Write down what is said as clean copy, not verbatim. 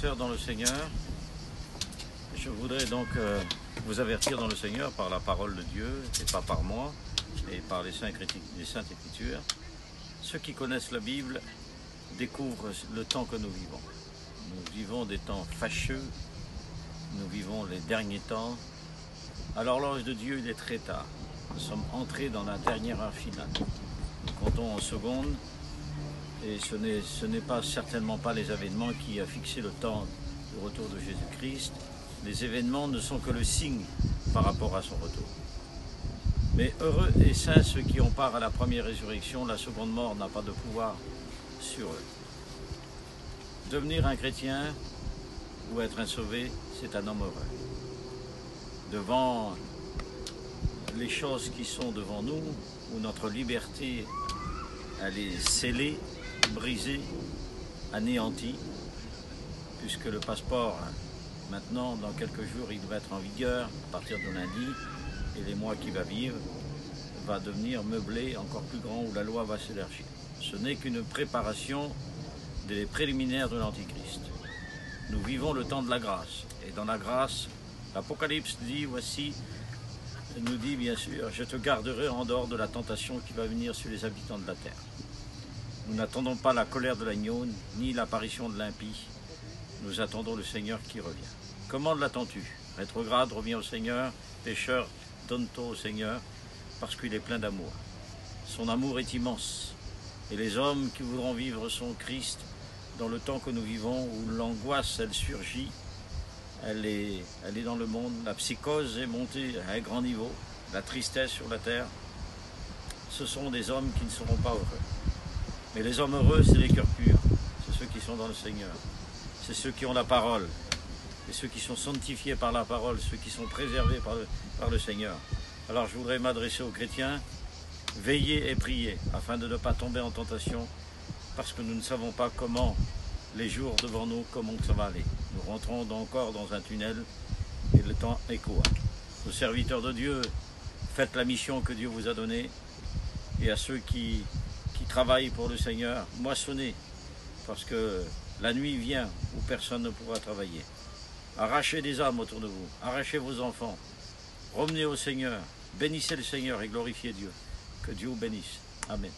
sœurs dans le Seigneur, je voudrais donc vous avertir dans le Seigneur par la parole de Dieu, et pas par moi, et par les Saintes Écritures. Ceux qui connaissent la Bible découvrent le temps que nous vivons. Nous vivons des temps fâcheux, nous vivons les derniers temps. Alors l'horloge de Dieu, il est très tard. Nous sommes entrés dans la dernière heure finale. Nous comptons en secondes, et ce n'est pas certainement pas les événements qui a fixé le temps du retour de Jésus-Christ. Les événements ne sont que le signe par rapport à son retour. Mais heureux et saints ceux qui ont part à la première résurrection, la seconde mort n'a pas de pouvoir sur eux. Devenir un chrétien ou être un sauvé, c'est un homme heureux. Devant les choses qui sont devant nous, où notre liberté elle est scellée, brisée, anéantie, puisque le passeport, maintenant, dans quelques jours, il va être en vigueur, à partir de lundi, et les mois qui va vivre, va devenir meublé, encore plus grand, où la loi va s'élargir. Ce n'est qu'une préparation des préliminaires de l'Antichrist. Nous vivons le temps de la grâce, et dans la grâce, l'Apocalypse dit, voici, nous dit bien sûr, je te garderai en dehors de la tentation qui va venir sur les habitants de la terre. Nous n'attendons pas la colère de l'agneau, ni l'apparition de l'impie. Nous attendons le Seigneur qui revient. Comment l'attends-tu? Rétrograde, reviens au Seigneur. Pécheur, donne-toi au Seigneur, parce qu'il est plein d'amour. Son amour est immense. Et les hommes qui voudront vivre son Christ dans le temps que nous vivons, où l'angoisse, elle surgit, elle est dans le monde, la psychose est montée à un grand niveau, la tristesse sur la terre, ce sont des hommes qui ne seront pas heureux. Mais les hommes heureux, c'est les cœurs purs, c'est ceux qui sont dans le Seigneur, c'est ceux qui ont la parole, et ceux qui sont sanctifiés par la parole, ceux qui sont préservés par le Seigneur. Alors je voudrais m'adresser aux chrétiens, veillez et priez, afin de ne pas tomber en tentation, parce que nous ne savons pas comment les jours devant nous, comment ça va aller. Nous rentrons encore dans un tunnel et le temps est court. Aux serviteurs de Dieu, faites la mission que Dieu vous a donnée, et à ceux qui travaillent pour le Seigneur, moissonnez, parce que la nuit vient où personne ne pourra travailler. Arrachez des âmes autour de vous, arrachez vos enfants, revenez au Seigneur, bénissez le Seigneur et glorifiez Dieu. Que Dieu vous bénisse. Amen.